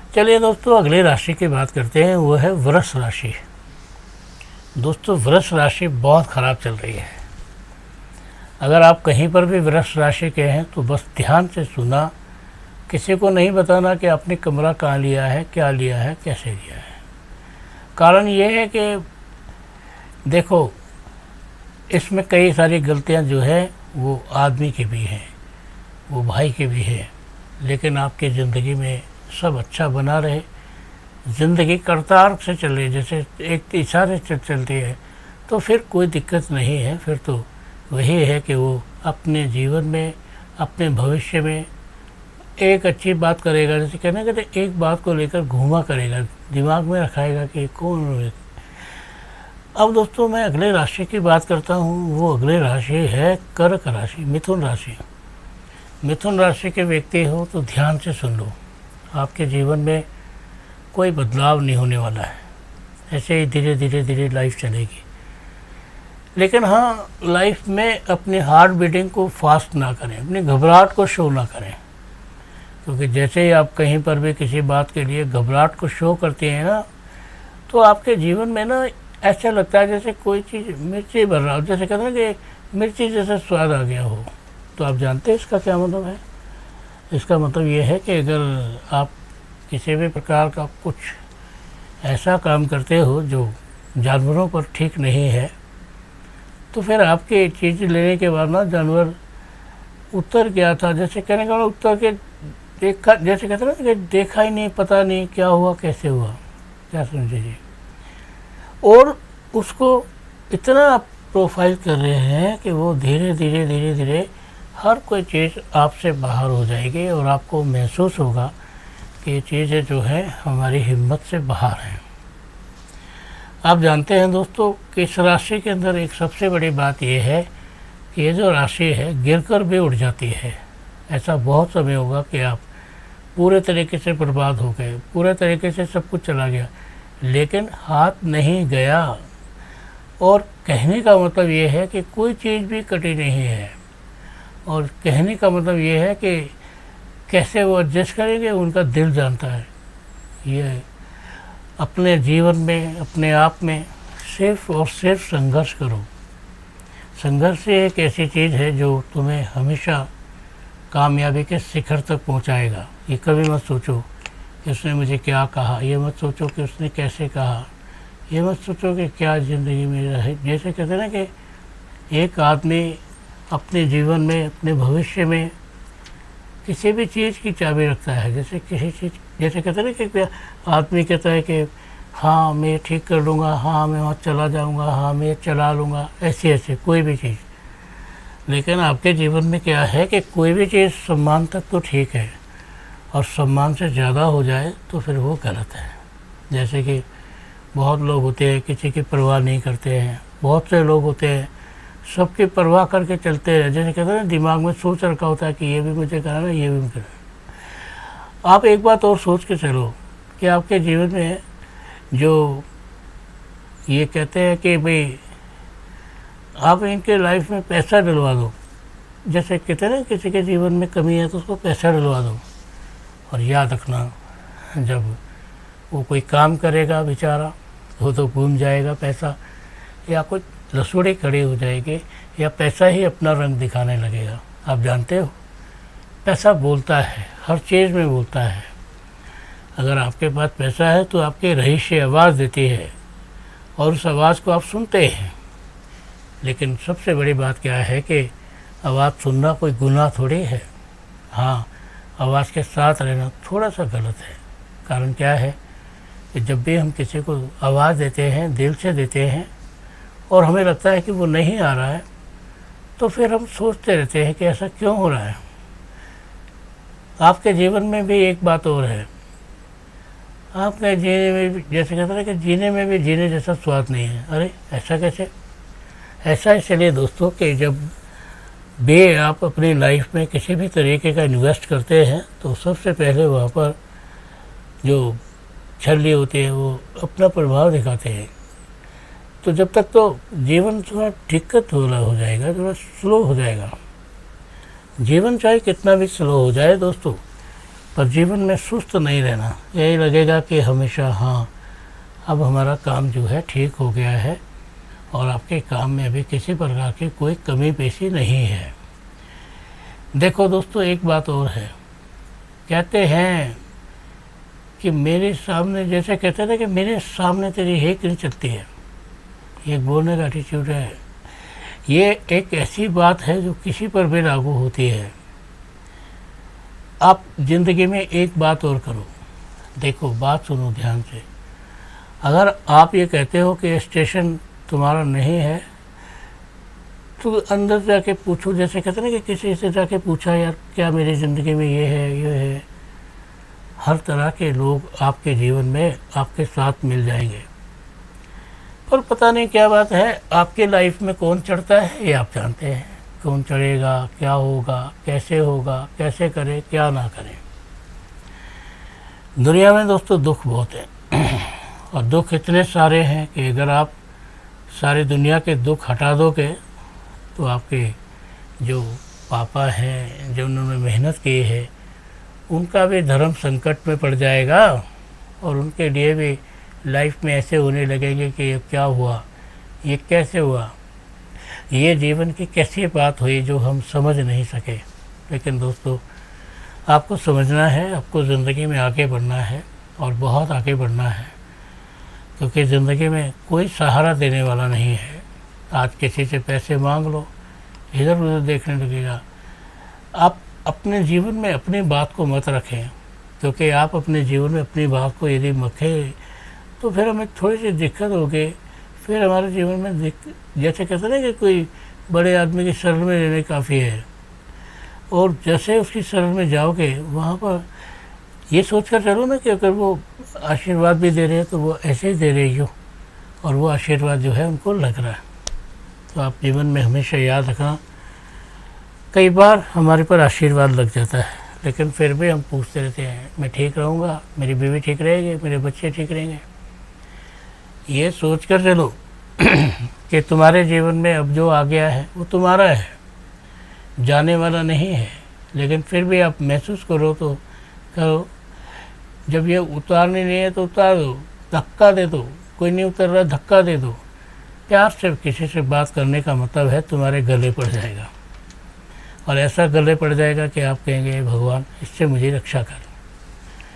चलिए दोस्तों, अगली राशि की बात करते हैं, वो है वृष राशि। दोस्तों, वृष राशि बहुत ख़राब चल रही है। अगर आप कहीं पर भी वृष राशि के हैं तो बस ध्यान से सुना, किसी को नहीं बताना कि आपने कमरा कहाँ लिया है, क्या लिया है, कैसे लिया है। कारण ये है कि देखो, इसमें कई सारी गलतियाँ जो है वो आदमी की भी हैं, वो भाई की भी है। लेकिन आपकी ज़िंदगी में सब अच्छा बना रहे, ज़िंदगी करतार से चल रही, जैसे एक इशारे से चलती है, तो फिर कोई दिक्कत नहीं है। फिर तो वही है कि वो अपने जीवन में, अपने भविष्य में एक अच्छी बात करेगा। जैसे कहना कि एक बात को लेकर घूमा करेगा, दिमाग में रखाएगा कि कौन है। अब दोस्तों, मैं अगले राशि की बात करता हूँ। वो अगले राशि है कर्क राशि, मिथुन राशि। मिथुन राशि के व्यक्ति हो तो ध्यान से सुन लो, आपके जीवन में कोई बदलाव नहीं होने वाला है। ऐसे ही धीरे धीरे धीरे लाइफ चलेगी। लेकिन हाँ, लाइफ में अपनी हार्ट बीटिंग को फास्ट ना करें, अपनी घबराहट को शो ना करें। क्योंकि जैसे ही आप कहीं पर भी किसी बात के लिए घबराहट को शो करते हैं ना, तो आपके जीवन में ना ऐसा लगता है जैसे कोई चीज़ मिर्ची भर रहा हो। जैसे कहते हैं कि मिर्ची जैसा स्वाद आ गया हो। तो आप जानते हैं इसका क्या मतलब है? इसका मतलब ये है कि अगर आप किसी भी प्रकार का कुछ ऐसा काम करते हो जो जानवरों पर ठीक नहीं है, तो फिर आपकी चीज़ लेने के बाद ना जानवर उतर गया था, जैसे कहने का उतर के देखा, जैसे कहते हैं ना कि देखा ही नहीं, पता नहीं क्या हुआ, कैसे हुआ, क्या समझिए। और उसको इतना प्रोफाइल कर रहे हैं कि वो धीरे धीरे धीरे धीरे हर कोई चीज़ आपसे बाहर हो जाएगी और आपको महसूस होगा कि ये चीज़ें जो है हमारी हिम्मत से बाहर हैं। आप जानते हैं दोस्तों कि इस राशि के अंदर एक सबसे बड़ी बात यह है कि ये जो राशि है गिरकर भी उठ जाती है। ऐसा बहुत समय होगा कि आप पूरे तरीके से बर्बाद हो गए, पूरे तरीके से सब कुछ चला गया, लेकिन हाथ नहीं गया। और कहने का मतलब ये है कि कोई चीज़ भी कटी नहीं है। और कहने का मतलब ये है कि कैसे वो एडजस्ट करेंगे, उनका दिल जानता है। ये अपने जीवन में, अपने आप में सिर्फ और सिर्फ संघर्ष करो। संघर्ष एक ऐसी चीज़ है जो तुम्हें हमेशा कामयाबी के शिखर तक पहुंचाएगा। ये कभी मत सोचो कि उसने मुझे क्या कहा, ये मत सोचो कि उसने कैसे कहा, ये मत सोचो कि क्या ज़िंदगी में रहे। जैसे कहते हैं ना कि एक आदमी अपने जीवन में, अपने भविष्य में किसी भी चीज़ की चाबी रखता है। जैसे किसी चीज़, जैसे कहते हैं ना कि आदमी कहता है कि हाँ मैं ठीक कर लूँगा, हाँ मैं वहाँ चला जाऊँगा, हाँ मैं चला लूँगा, ऐसे ऐसे कोई भी चीज़। लेकिन आपके जीवन में क्या है कि कोई भी चीज़ सम्मान तक तो ठीक है, और सम्मान से ज़्यादा हो जाए तो फिर वो गलत है। जैसे कि बहुत लोग होते हैं किसी की परवाह नहीं करते हैं, बहुत से लोग होते हैं सबकी परवाह करके चलते हैं। जैसे कहते हैं ना, दिमाग में सोच रखा होता है कि ये भी मुझे कराना, ये भी करना। आप एक बात और सोच के चलो कि आपके जीवन में जो ये कहते हैं कि भाई आप इनके लाइफ में पैसा डलवा दो। जैसे कहते हैं ना, किसी के जीवन में कमी है तो उसको पैसा डलवा दो। और याद रखना, जब वो कोई काम करेगा बेचारा, वो तो घूम जाएगा पैसा, या कुछ लसूड़ी खड़ी हो जाएगी, या पैसा ही अपना रंग दिखाने लगेगा। आप जानते हो पैसा बोलता है, हर चीज़ में बोलता है। अगर आपके पास पैसा है तो आपकी रहीशें आवाज़ देती है और उस आवाज़ को आप सुनते हैं। लेकिन सबसे बड़ी बात क्या है कि आवाज़ सुनना कोई गुनाह थोड़ी है। हाँ, आवाज़ के साथ रहना थोड़ा सा गलत है। कारण क्या है कि जब भी हम किसी को आवाज़ देते हैं, दिल से देते हैं, और हमें लगता है कि वो नहीं आ रहा है, तो फिर हम सोचते रहते हैं कि ऐसा क्यों हो रहा है। आपके जीवन में भी एक बात और है, आपके जीने में भी, जैसे कहते हैं कि जीने में भी जीने जैसा स्वाद नहीं है। अरे ऐसा कैसे? ऐसा इसलिए दोस्तों कि जब भी आप अपनी लाइफ में किसी भी तरीके का इन्वेस्ट करते हैं तो सबसे पहले वहाँ पर जो छल्ली होती है वो अपना प्रभाव दिखाते हैं। तो जब तक तो जीवन थोड़ा दिक्कत वाला हो जाएगा, थोड़ा स्लो हो जाएगा। जीवन चाहे कितना भी स्लो हो जाए दोस्तों, पर जीवन में सुस्त नहीं रहना। यही लगेगा कि हमेशा हाँ अब हमारा काम जो है ठीक हो गया है और आपके काम में अभी किसी प्रकार की कोई कमी पेशी नहीं है। देखो दोस्तों, एक बात और है, कहते हैं कि मेरे सामने, जैसे कहते हैं ना कि मेरे सामने तेरी हेक नहीं चलती है, ये बोलने का एटीट्यूड है। ये एक ऐसी बात है जो किसी पर भी लागू होती है। आप ज़िंदगी में एक बात और करो, देखो बात सुनो ध्यान से। अगर आप ये कहते हो कि स्टेशन तुम्हारा नहीं है, तो अंदर जाके पूछो, जैसे कहते हैं ना कि किसी से जाके पूछा यार क्या मेरी ज़िंदगी में ये है। हर तरह के लोग आपके जीवन में आपके साथ मिल जाएंगे, पर पता नहीं क्या बात है, आपके लाइफ में कौन चढ़ता है ये आप जानते हैं। कौन चढ़ेगा, क्या होगा, कैसे करे, क्या ना करे। दुनिया में दोस्तों दुख बहुत है और दुख इतने सारे हैं कि अगर आप सारी दुनिया के दुख हटा दोगे तो आपके जो पापा हैं, जो उन्होंने मेहनत की है, उनका भी धर्म संकट में पड़ जाएगा और उनके लिए भी लाइफ में ऐसे होने लगेंगे कि ये क्या हुआ, ये कैसे हुआ, ये जीवन की कैसी बात हुई जो हम समझ नहीं सके। लेकिन दोस्तों, आपको समझना है, आपको ज़िंदगी में आगे बढ़ना है और बहुत आगे बढ़ना है, क्योंकि ज़िंदगी में कोई सहारा देने वाला नहीं है। आज किसी से पैसे मांग लो, इधर उधर देखने लगेगा। आप अपने जीवन में अपनी बात को मत रखें, क्योंकि आप अपने जीवन में अपनी बात को यदि रखें तो फिर हमें थोड़ी सी दिक्कत होगी। फिर हमारे जीवन में जैसे कहते हैं कि कोई बड़े आदमी की शरण में रहने काफ़ी है, और जैसे उसकी शरण में जाओगे वहाँ पर ये सोच कर चलो ना कि अगर वो आशीर्वाद भी दे रहे हैं तो वो ऐसे ही दे रहे हो और वो आशीर्वाद जो है उनको लग रहा है। तो आप जीवन में हमेशा याद रखना, कई बार हमारे पर आशीर्वाद लग जाता है लेकिन फिर भी हम पूछते रहते हैं मैं ठीक रहूँगा, मेरी बीवी ठीक रहेगी, मेरे बच्चे ठीक रहेंगे। ये सोच कर चलो कि तुम्हारे जीवन में अब जो आ गया है वो तुम्हारा है, जाने वाला नहीं है। लेकिन फिर भी आप महसूस करो तो करो, जब ये उतारने नहीं है तो उतार दो, धक्का दे दो, कोई नहीं उतर रहा धक्का दे दो। प्यार से किसी से बात करने का मतलब है तुम्हारे गले पड़ जाएगा, और ऐसा गले पड़ जाएगा कि आप कहेंगे भगवान इससे मुझे रक्षा कर।